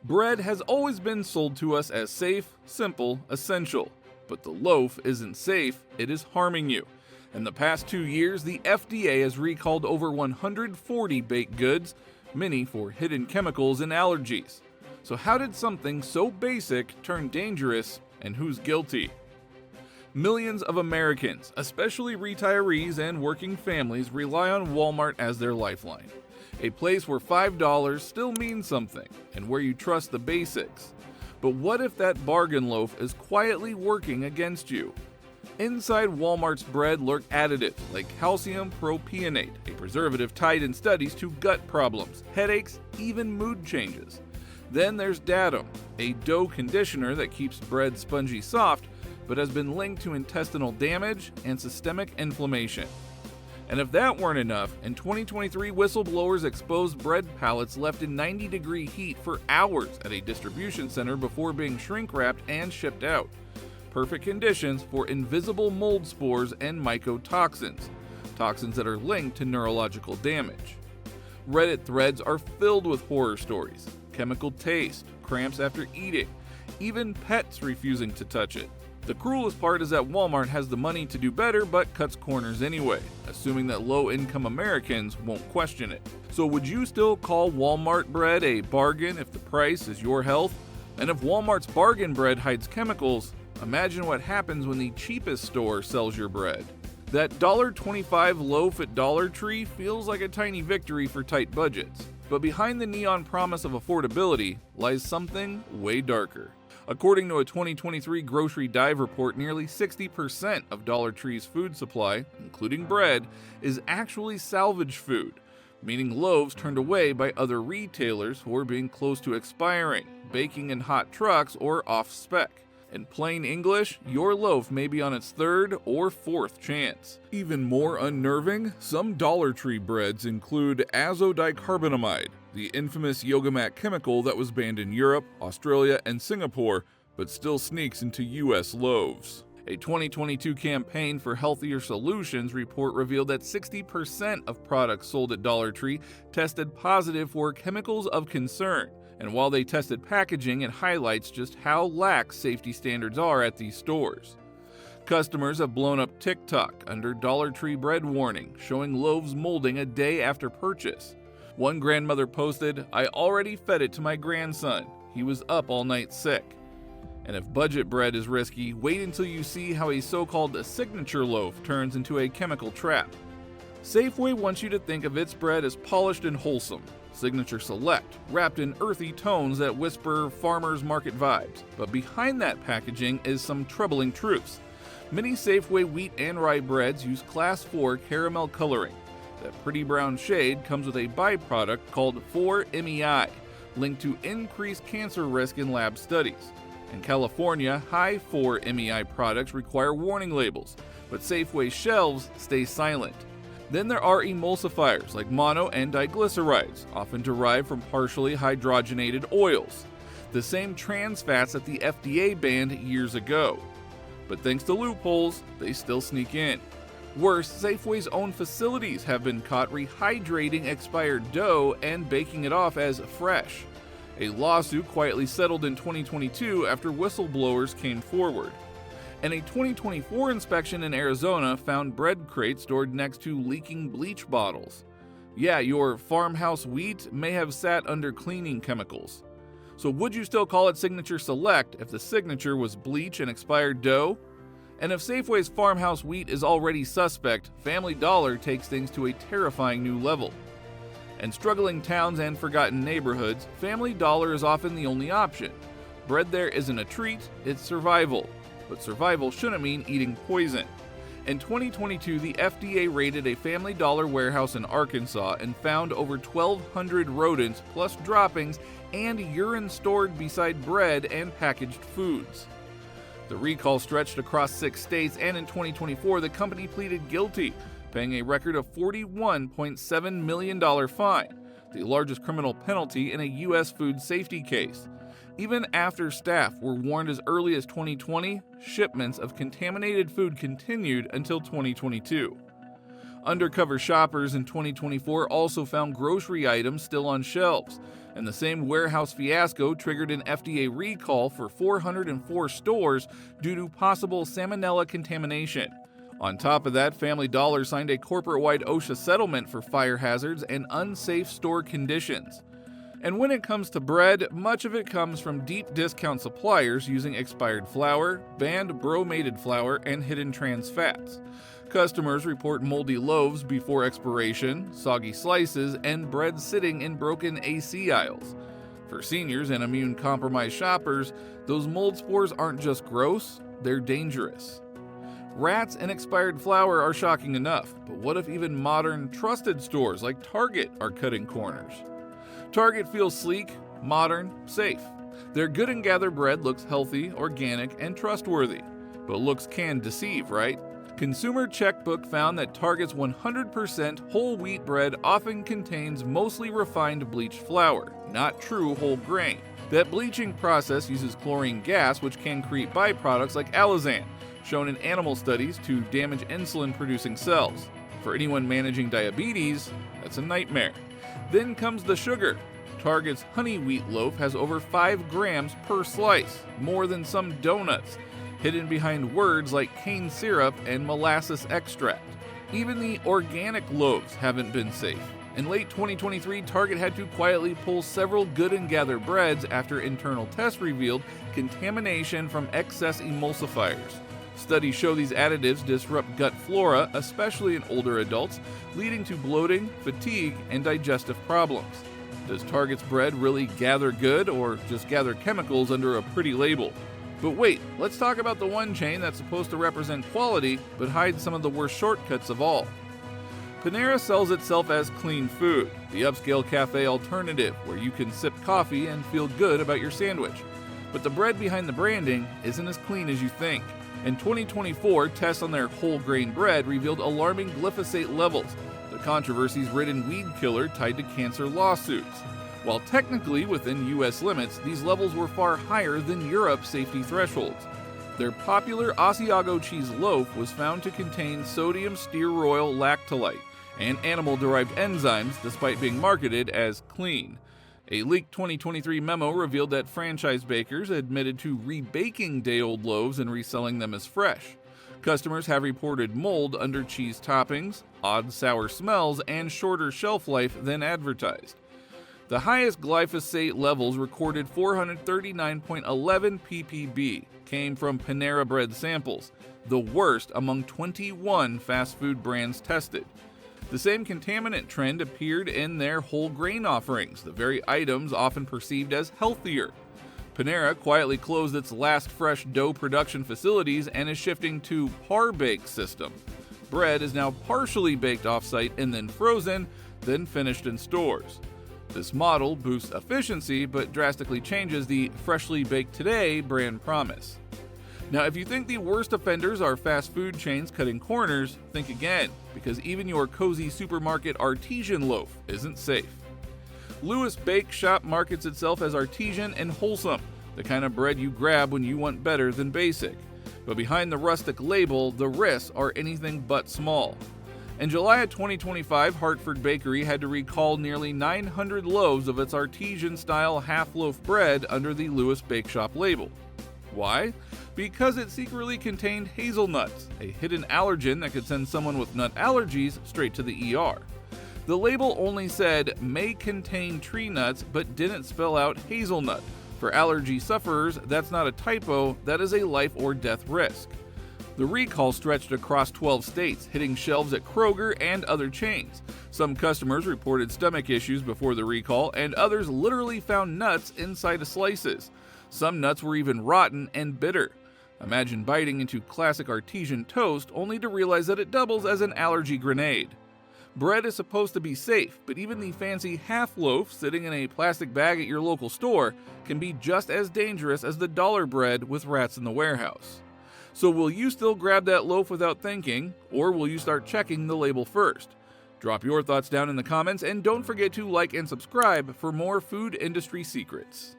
Bread has always been sold to us as safe, simple, essential. But the loaf isn't safe, it is harming you. In the past 2 years, the FDA has recalled over 140 baked goods, many for hidden chemicals and allergies. So how did something so basic turn dangerous, and who's guilty? Millions of Americans, especially retirees and working families, rely on Walmart as their lifeline. A place where $5 still means something, and where you trust the basics. But what if that bargain loaf is quietly working against you? Inside Walmart's bread lurk additives like calcium propionate, a preservative tied in studies to gut problems, headaches, even mood changes. Then there's datum, a dough conditioner that keeps bread spongy soft, but has been linked to intestinal damage and systemic inflammation. And if that weren't enough, in 2023, whistleblowers exposed bread pallets left in 90-degree heat for hours at a distribution center before being shrink-wrapped and shipped out. Perfect conditions for invisible mold spores and mycotoxins, toxins that are linked to neurological damage. Reddit threads are filled with horror stories, chemical taste, cramps after eating, even pets refusing to touch it. The cruelest part is that Walmart has the money to do better but cuts corners anyway, assuming that low-income Americans won't question it. So would you still call Walmart bread a bargain if the price is your health? And if Walmart's bargain bread hides chemicals, imagine what happens when the cheapest store sells your bread. That $1.25 loaf at Dollar Tree feels like a tiny victory for tight budgets. But behind the neon promise of affordability lies something way darker. According to a 2023 Grocery Dive report, nearly 60% of Dollar Tree's food supply, including bread, is actually salvage food, meaning loaves turned away by other retailers who are being close to expiring, baking in hot trucks, or off-spec. In plain English, your loaf may be on its third or fourth chance. Even more unnerving, some Dollar Tree breads include azodicarbonamide, the infamous yoga mat chemical that was banned in Europe, Australia, and Singapore, but still sneaks into US loaves. A 2022 campaign for healthier solutions report revealed that 60% of products sold at Dollar Tree tested positive for chemicals of concern. And while they tested packaging, it highlights just how lax safety standards are at these stores. Customers have blown up TikTok under Dollar Tree bread warning, showing loaves molding a day after purchase. One grandmother posted, "I already fed it to my grandson. He was up all night sick." And if budget bread is risky, wait until you see how a so-called signature loaf turns into a chemical trap. Safeway wants you to think of its bread as polished and wholesome. Signature Select, wrapped in earthy tones that whisper farmers market vibes. But behind that packaging is some troubling truths. Many Safeway wheat and rye breads use Class 4 caramel coloring. That pretty brown shade comes with a byproduct called 4-MEI, linked to increased cancer risk in lab studies. In California, high 4-MEI products require warning labels, but Safeway shelves stay silent. Then there are emulsifiers like mono and diglycerides, often derived from partially hydrogenated oils, the same trans fats that the FDA banned years ago. But thanks to loopholes, they still sneak in. Worse, Safeway's own facilities have been caught rehydrating expired dough and baking it off as fresh. A lawsuit quietly settled in 2022 after whistleblowers came forward. And a 2024 inspection in Arizona found bread crates stored next to leaking bleach bottles. Yeah, your farmhouse wheat may have sat under cleaning chemicals. So would you still call it Signature Select if the signature was bleach and expired dough? And if Safeway's farmhouse wheat is already suspect, Family Dollar takes things to a terrifying new level. In struggling towns and forgotten neighborhoods, Family Dollar is often the only option. Bread there isn't a treat, it's survival. But survival shouldn't mean eating poison. In 2022, the FDA raided a Family Dollar warehouse in Arkansas and found over 1,200 rodents plus droppings and urine stored beside bread and packaged foods. The recall stretched across 6 states, and in 2024, the company pleaded guilty, paying a record of $41.7 million fine, the largest criminal penalty in a U.S. food safety case. Even after staff were warned as early as 2020, shipments of contaminated food continued until 2022. Undercover shoppers in 2024 also found grocery items still on shelves, and the same warehouse fiasco triggered an FDA recall for 404 stores due to possible salmonella contamination. On top of that, Family Dollar signed a corporate-wide OSHA settlement for fire hazards and unsafe store conditions. And when it comes to bread, much of it comes from deep discount suppliers using expired flour, banned bromated flour, and hidden trans fats. Customers report moldy loaves before expiration, soggy slices, and bread sitting in broken AC aisles. For seniors and immune-compromised shoppers, those mold spores aren't just gross, they're dangerous. Rats and expired flour are shocking enough, but what if even modern, trusted stores like Target are cutting corners? Target feels sleek, modern, safe. Their Good and Gather bread looks healthy, organic, and trustworthy. But looks can deceive, right? Consumer Checkbook found that Target's 100% whole wheat bread often contains mostly refined bleached flour, not true whole grain. That bleaching process uses chlorine gas, which can create byproducts like allergens, shown in animal studies to damage insulin-producing cells. For anyone managing diabetes, that's a nightmare. Then comes the sugar. Target's honey wheat loaf has over 5 grams per slice, more than some donuts, hidden behind words like cane syrup and molasses extract. Even the organic loaves haven't been safe. In late 2023, Target had to quietly pull several Good and Gather breads after internal tests revealed contamination from excess emulsifiers. Studies show these additives disrupt gut flora, especially in older adults, leading to bloating, fatigue, and digestive problems. Does Target's bread really gather good, or just gather chemicals under a pretty label? But wait, let's talk about the one chain that's supposed to represent quality, but hides some of the worst shortcuts of all. Panera sells itself as clean food, the upscale cafe alternative where you can sip coffee and feel good about your sandwich. But the bread behind the branding isn't as clean as you think. In 2024, tests on their whole grain bread revealed alarming glyphosate levels, the controversies-ridden weed killer tied to cancer lawsuits. While technically within U.S. limits, these levels were far higher than Europe's safety thresholds. Their popular Asiago cheese loaf was found to contain sodium stearoyl lactolite and animal-derived enzymes despite being marketed as clean. A leaked 2023 memo revealed that franchise bakers admitted to rebaking day-old loaves and reselling them as fresh. Customers have reported mold under cheese toppings, odd sour smells, and shorter shelf life than advertised. The highest glyphosate levels, recorded 439.11 ppb, came from Panera Bread samples, the worst among 21 fast food brands tested. The same contaminant trend appeared in their whole grain offerings, the very items often perceived as healthier. Panera quietly closed its last fresh dough production facilities and is shifting to par-bake system. Bread is now partially baked off-site and then frozen, then finished in stores. This model boosts efficiency but drastically changes the freshly baked today brand promise. Now, if you think the worst offenders are fast food chains cutting corners, think again, because even your cozy supermarket artesian loaf isn't safe. Lewis Bake Shop markets itself as artesian and wholesome, the kind of bread you grab when you want better than basic. But behind the rustic label, the risks are anything but small. In July of 2025, Hartford Bakery had to recall nearly 900 loaves of its artesian-style half-loaf bread under the Lewis Bake Shop label. Why? Because it secretly contained hazelnuts, a hidden allergen that could send someone with nut allergies straight to the ER. The label only said may contain tree nuts but didn't spell out hazelnut. For allergy sufferers, that's not a typo, that is a life or death risk. The recall stretched across 12 states, hitting shelves at Kroger and other chains. Some customers reported stomach issues before the recall, and others literally found nuts inside of slices. Some nuts were even rotten and bitter. Imagine biting into classic artesian toast only to realize that it doubles as an allergy grenade. Bread is supposed to be safe, but even the fancy half loaf sitting in a plastic bag at your local store can be just as dangerous as the dollar bread with rats in the warehouse. So will you still grab that loaf without thinking, or will you start checking the label first? Drop your thoughts down in the comments, and don't forget to like and subscribe for more food industry secrets.